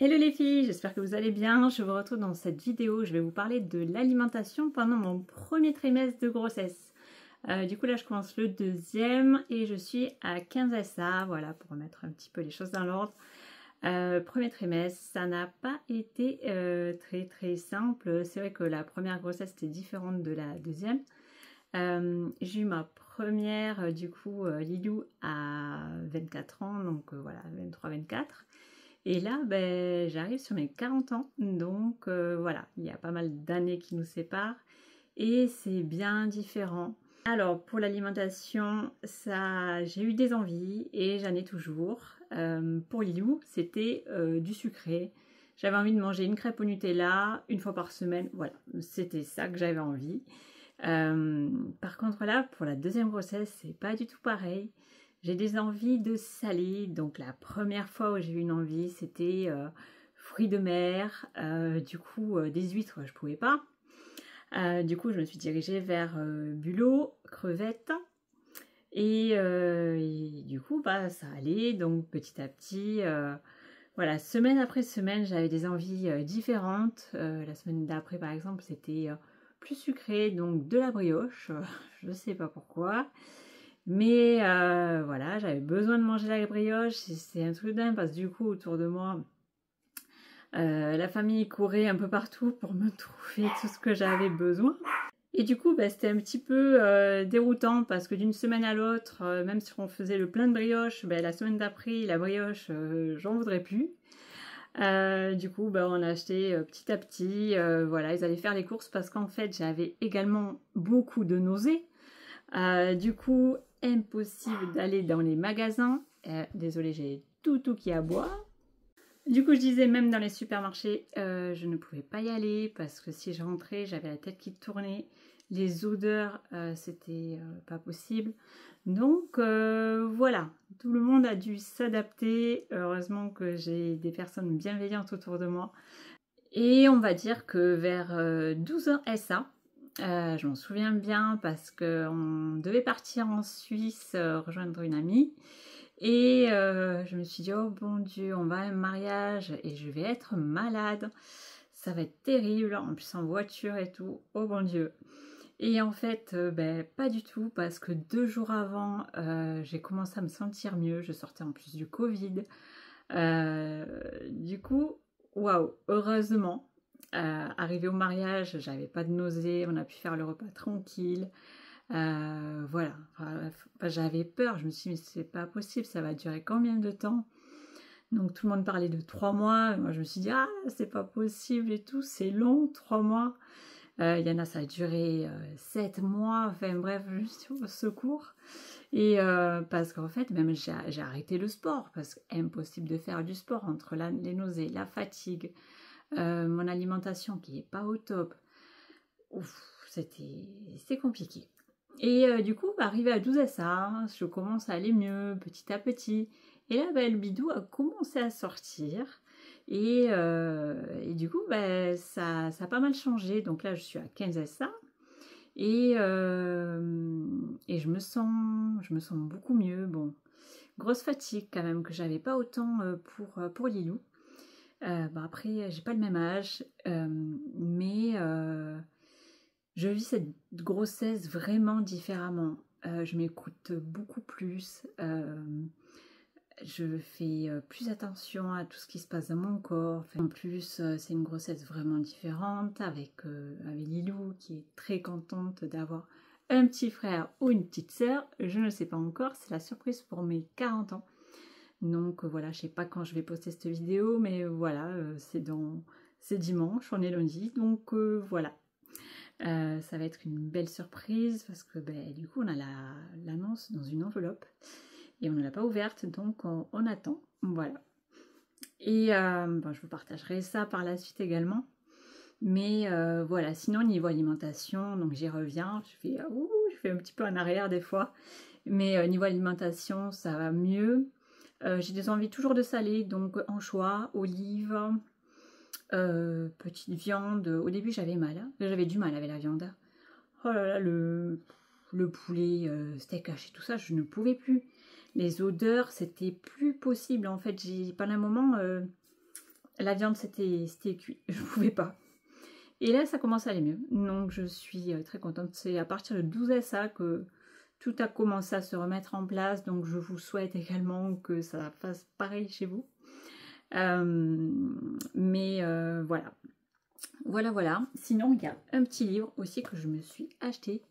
Hello les filles, j'espère que vous allez bien. Je vous retrouve dans cette vidéo. Je vais vous parler de l'alimentation pendant mon premier trimestre de grossesse. Du coup là je commence le deuxième et je suis à 15 SA, voilà, pour remettre un petit peu les choses dans l'ordre. Premier trimestre, ça n'a pas été très simple. C'est vrai que la première grossesse était différente de la deuxième. J'ai eu ma première du coup Lilou à 24 ans, donc voilà, 23-24. Et là, ben, j'arrive sur mes 40 ans, donc voilà, il y a pas mal d'années qui nous séparent et c'est bien différent. Alors pour l'alimentation, ça, j'ai eu des envies et j'en ai toujours. Pour Lilou, c'était du sucré. J'avais envie de manger une crêpe au Nutella une fois par semaine, voilà, c'était ça que j'avais envie. Par contre là, pour la deuxième grossesse, c'est pas du tout pareil. J'ai des envies de salé, donc la première fois où j'ai eu une envie, c'était fruits de mer, du coup des huîtres, je pouvais pas. Du coup, je me suis dirigée vers bulot, crevettes, et du coup, bah, ça allait, donc petit à petit, voilà, semaine après semaine, j'avais des envies différentes. La semaine d'après, par exemple, c'était plus sucré, donc de la brioche, je sais pas pourquoi. Mais voilà, j'avais besoin de manger la brioche, c'est un truc dingue parce que du coup autour de moi, la famille courait un peu partout pour me trouver tout ce que j'avais besoin. Et du coup, bah, c'était un petit peu déroutant parce que d'une semaine à l'autre, même si on faisait le plein de brioche, bah, la semaine d'après, la brioche, j'en voudrais plus. Du coup, bah, on a acheté petit à petit, voilà, ils allaient faire les courses parce qu'en fait, j'avais également beaucoup de nausées. Du coup, impossible d'aller dans les magasins. Désolée, j'ai tout qui aboie. Du coup, je disais même dans les supermarchés, je ne pouvais pas y aller parce que si je rentrais, j'avais la tête qui tournait. Les odeurs, c'était pas possible. Donc voilà, tout le monde a dû s'adapter. Heureusement que j'ai des personnes bienveillantes autour de moi. Et on va dire que vers 12 ans SA, je m'en souviens bien parce qu'on devait partir en Suisse rejoindre une amie. Et je me suis dit, oh bon Dieu, on va à un mariage et je vais être malade. Ça va être terrible, en plus en voiture et tout, oh bon Dieu. Et en fait, ben, pas du tout, parce que 2 jours avant, j'ai commencé à me sentir mieux. Je sortais en plus du Covid. Du coup, waouh, heureusement. Arrivé au mariage, j'avais pas de nausées, on a pu faire le repas tranquille. Voilà, enfin, j'avais peur, je me suis dit, mais c'est pas possible, ça va durer combien de temps? Donc tout le monde parlait de 3 mois, moi je me suis dit, ah, c'est pas possible et tout, c'est long, 3 mois. Il y en a, ça a duré 7 mois, enfin bref, je me suis dit, au secours. Et parce qu'en fait, même j'ai arrêté le sport, parce qu'impossible de faire du sport entre les nausées, la fatigue, mon alimentation qui n'est pas au top. C'était compliqué. Et du coup, bah, arrivé à 12 SA, je commence à aller mieux petit à petit. Et là, bah, le bidou a commencé à sortir. Et du coup, bah, ça a pas mal changé. Donc là, je suis à 15 SA. Et je me sens beaucoup mieux. Bon, grosse fatigue quand même, que j'avais pas autant pour Lilou. Bah après, j'ai pas le même âge, mais je vis cette grossesse vraiment différemment. Je m'écoute beaucoup plus. Je fais plus attention à tout ce qui se passe dans mon corps. En plus, c'est une grossesse vraiment différente avec Lilou qui est très contente d'avoir un petit frère ou une petite sœur. Je ne sais pas encore, c'est la surprise pour mes 40 ans. Donc voilà, je sais pas quand je vais poster cette vidéo, mais voilà, c'est dimanche, on est lundi, donc voilà. Ça va être une belle surprise parce que ben, du coup on a l'annonce dans une enveloppe et on ne l'a pas ouverte, donc on attend, voilà. Et bon, je vous partagerai ça par la suite également. Mais voilà, sinon niveau alimentation, donc j'y reviens, je fais un petit peu en arrière des fois. Mais niveau alimentation, ça va mieux. J'ai des envies toujours de salé, donc anchois, olives, petite viande. Au début j'avais mal, hein. J'avais du mal avec la viande. Oh là là, le poulet, steak haché, tout ça, je ne pouvais plus. Les odeurs, c'était plus possible en fait. Pendant un moment, La viande, c'était cuit. Je ne pouvais pas. Et là, ça commence à aller mieux. Donc, je suis très contente. C'est à partir de 12 SA que tout a commencé à se remettre en place. Donc, je vous souhaite également que ça fasse pareil chez vous. Voilà. Voilà. Sinon, il y a un petit livre aussi que je me suis acheté.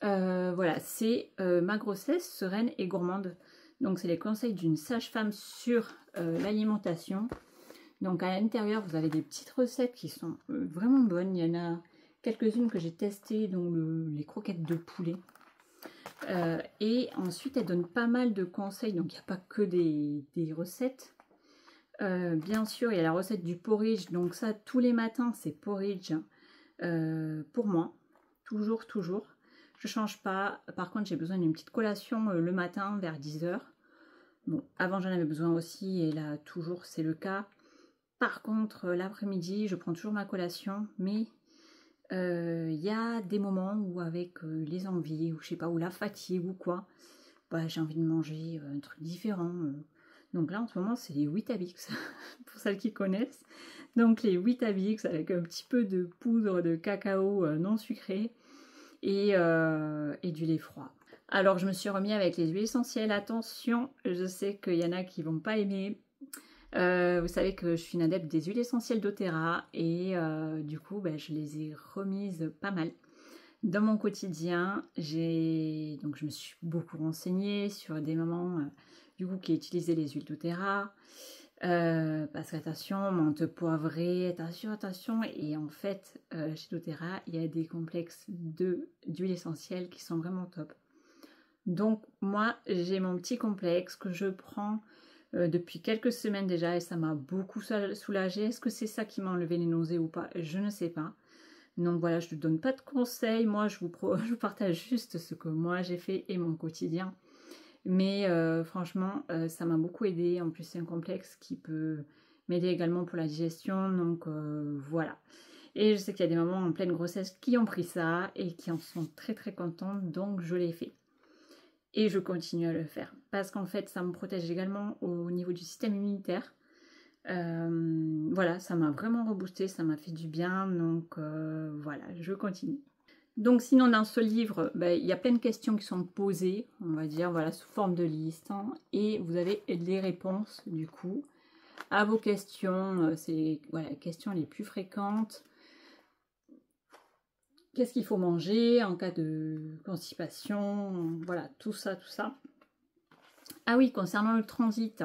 Voilà, c'est Ma grossesse sereine et gourmande. Donc, c'est les conseils d'une sage-femme sur l'alimentation. Donc, à l'intérieur, vous avez des petites recettes qui sont vraiment bonnes. Il y en a quelques-unes que j'ai testées, dont les croquettes de poulet. Et ensuite, elle donne pas mal de conseils. Donc, il n'y a pas que des recettes. Bien sûr, il y a la recette du porridge. Donc, ça, tous les matins, c'est porridge pour moi. Toujours. Je change pas. Par contre, j'ai besoin d'une petite collation le matin vers 10 h. Bon, avant, j'en avais besoin aussi. Et là, toujours, c'est le cas. Par contre, l'après-midi, je prends toujours ma collation, mais il y a des moments où avec les envies, ou je sais pas, ou la fatigue ou quoi, bah, j'ai envie de manger un truc différent. Donc là, en ce moment, c'est les Weetabix, pour celles qui connaissent. Donc les Weetabix avec un petit peu de poudre de cacao non sucré et du lait froid. Alors, je me suis remis avec les huiles essentielles. Attention, je sais qu'il y en a qui vont pas aimer. Vous savez que je suis une adepte des huiles essentielles doTERRA et du coup je les ai remises pas mal dans mon quotidien. Donc je me suis beaucoup renseignée sur des mamans du coup qui utilisaient les huiles doTERRA parce qu'attention, menthe poivrée, attention, et en fait chez doTERRA il y a des complexes d'huiles essentielles qui sont vraiment top. Donc moi j'ai mon petit complexe que je prends depuis quelques semaines déjà et ça m'a beaucoup soulagée. Est-ce que c'est ça qui m'a enlevé les nausées ou pas? Je ne sais pas. Donc voilà, je ne donne pas de conseils. Moi, je vous partage juste ce que moi j'ai fait et mon quotidien. Mais franchement, ça m'a beaucoup aidé. En plus, c'est un complexe qui peut m'aider également pour la digestion. Donc voilà. Et je sais qu'il y a des mamans en pleine grossesse qui ont pris ça et qui en sont très contentes. Donc je l'ai fait. Et je continue à le faire parce qu'en fait ça me protège également au niveau du système immunitaire. Voilà, ça m'a vraiment reboosté, ça m'a fait du bien, donc voilà, je continue. Donc sinon dans ce livre, il y a plein de questions qui sont posées, on va dire, voilà, sous forme de liste, hein, et vous avez les réponses du coup à vos questions. C'est voilà, les questions les plus fréquentes. Qu'est-ce qu'il faut manger en cas de constipation? Voilà, tout ça. Ah oui, concernant le transit.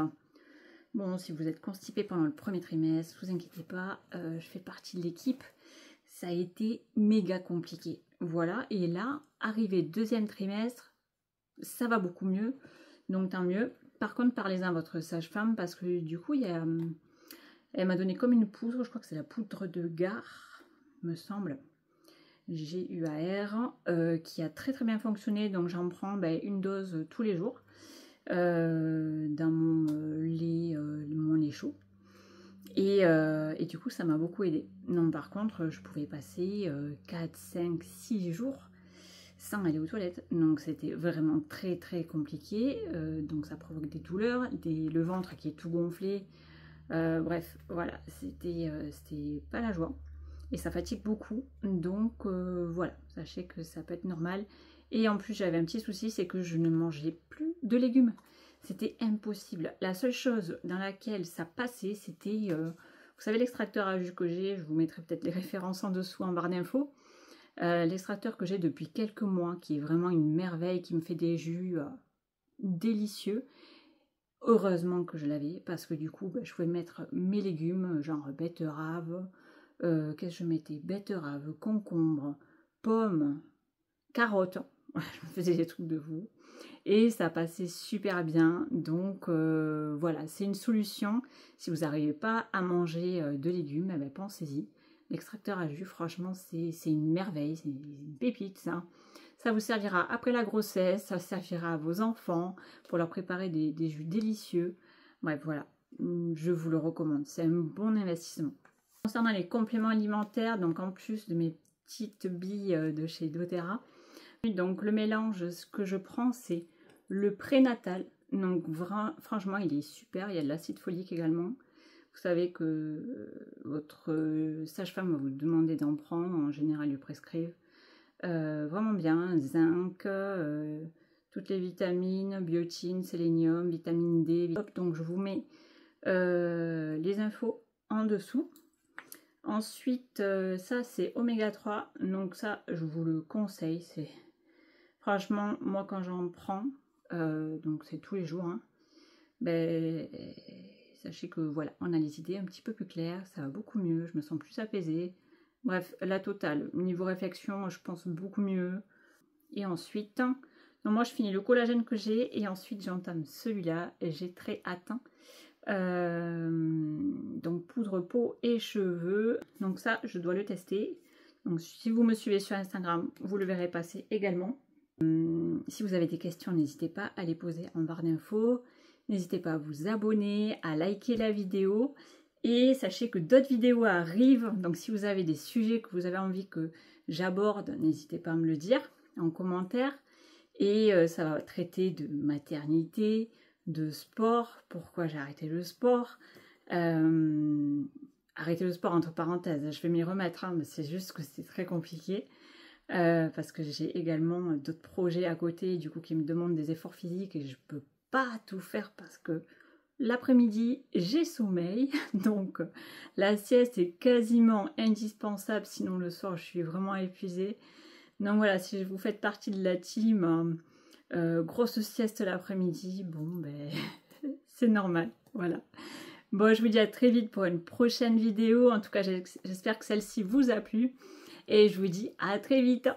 Bon, si vous êtes constipé pendant le premier trimestre, ne vous inquiétez pas, je fais partie de l'équipe. Ça a été méga compliqué. Voilà, et là, arrivé deuxième trimestre, ça va beaucoup mieux. Donc tant mieux. Par contre, parlez-en à votre sage-femme parce que du coup, elle m'a donné comme une poudre, je crois que c'est la poudre de Gare, me semble. GUAR, qui a très bien fonctionné, donc j'en prends une dose tous les jours dans mon lait chaud et du coup ça m'a beaucoup aidé. Non, par contre je pouvais passer 4, 5, 6 jours sans aller aux toilettes, donc c'était vraiment très compliqué. Donc ça provoque des douleurs, le ventre qui est tout gonflé, bref voilà, c'était pas la joie. Et ça fatigue beaucoup, donc voilà, sachez que ça peut être normal. Et en plus, j'avais un petit souci, c'est que je ne mangeais plus de légumes. C'était impossible. La seule chose dans laquelle ça passait, c'était, vous savez, l'extracteur à jus que j'ai, je vous mettrai peut-être les références en dessous en barre d'infos. L'extracteur que j'ai depuis quelques mois, qui est vraiment une merveille, qui me fait des jus délicieux. Heureusement que je l'avais, parce que du coup, je pouvais mettre mes légumes, genre betterave. Qu'est-ce que je mettais? Betterave, concombre, pommes, carottes. Je me faisais des trucs de fou. Et ça passait super bien. Donc voilà, c'est une solution. Si vous n'arrivez pas à manger de légumes, pensez-y. L'extracteur à jus, franchement, c'est une merveille. C'est une pépite, ça. Ça vous servira après la grossesse. Ça servira à vos enfants pour leur préparer des jus délicieux. Bref, voilà. Je vous le recommande. C'est un bon investissement. Concernant les compléments alimentaires, donc en plus de mes petites billes de chez doTERRA, donc le mélange, ce que je prends, c'est le prénatal. Donc franchement, il est super. Il y a de l'acide folique également Vous savez que votre sage-femme va vous demander d'en prendre. En général, ils lui prescrivent. Vraiment bien, zinc, toutes les vitamines, biotine, sélénium, vitamine D. Hop, donc je vous mets les infos en dessous. Ensuite, ça c'est oméga 3, donc ça je vous le conseille. C'est franchement, moi quand j'en prends, donc c'est tous les jours, hein, ben, sachez que voilà, on a les idées un petit peu plus claires, ça va beaucoup mieux, je me sens plus apaisée. Bref, la totale. Niveau réflexion, je pense beaucoup mieux. Et ensuite, donc moi je finis le collagène que j'ai et ensuite j'entame celui-là et j'ai très hâte. Donc poudre peau et cheveux. Donc ça, je dois le tester. Donc si vous me suivez sur Instagram, vous le verrez passer également. Si vous avez des questions, n'hésitez pas à les poser en barre d'infos. N'hésitez pas à vous abonner, à liker la vidéo. Et sachez que d'autres vidéos arrivent, donc si vous avez des sujets que vous avez envie que j'aborde, n'hésitez pas à me le dire en commentaire. Et ça va traiter de maternité, de sport, pourquoi j'ai arrêté le sport. Arrêter le sport entre parenthèses, je vais m'y remettre, hein, mais c'est juste que c'est très compliqué. Parce que j'ai également d'autres projets à côté, du coup qui me demandent des efforts physiques et je peux pas tout faire parce que l'après-midi, j'ai sommeil, donc la sieste est quasiment indispensable, sinon le soir, je suis vraiment épuisée. Donc voilà, si vous faites partie de la team, grosse sieste l'après-midi, bon, ben, c'est normal, voilà. Bon, je vous dis à très vite pour une prochaine vidéo. En tout cas, j'espère que celle-ci vous a plu. Et je vous dis à très vite.